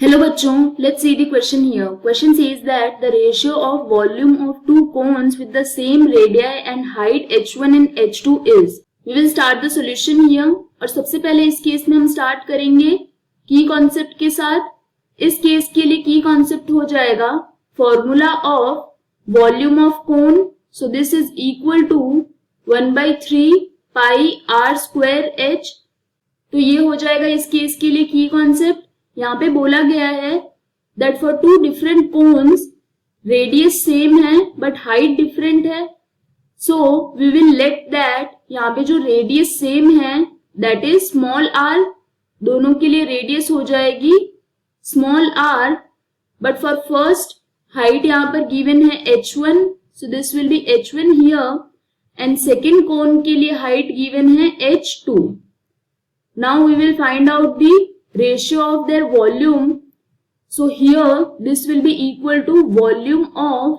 Hello बच्चों, let's see the question here. Question says that the ratio of volume of two cones with the same radii and height h1 and h2 is. We will start the solution here. और सबसे पहले इस case में हम start करेंगे की concept के साथ. इस केस के लिए की कॉन्सेप्ट हो जाएगा formula of volume of cone. So this is equal to 1/3 pi r square h. तो ये हो जाएगा इस केस के लिए की कॉन्सेप्ट. यहाँ पे बोला गया है that for two different cones radius same है बट हाइट डिफरेंट है. So we will let that यहाँ पे जो रेडियस सेम है दैट इज स्मॉल आर. दोनों के लिए रेडियस हो जाएगी small R. But for first height यहाँ पर गिवन है h1, so this will be h1 here. And second cone के लिए हाइट गिवन है h2. Now we will find out the ratio of their volume. So here this will be equal to volume of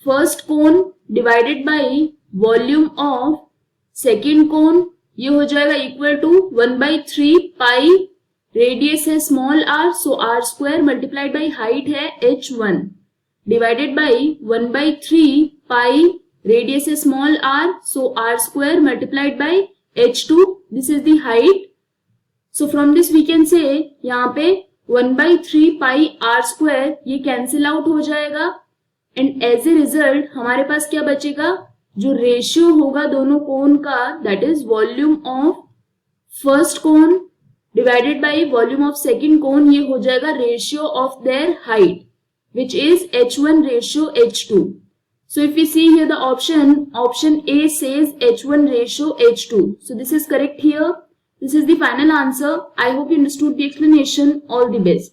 first cone divided by volume of second cone. ये हो जाएगा equal to 1/3 pi. Radius है small r, so r square multiplied by height है h1 divided by 1/3 pi. Radius है small r, so r square multiplied by h2. This is the height. So from this we can say यहाँ पे 1/3 pi r square ये cancel out हो जाएगा. And as a result हमारे पास क्या बचेगा, जो रेशियो होगा दोनों कोन का that is volume of first cone divided by volume of second cone. ये हो जाएगा ratio of their height which is h1 ratio h2. So if we see here the option A says h1 ratio h2. So this is correct here. This is the final answer. I hope you understood the explanation. All the best.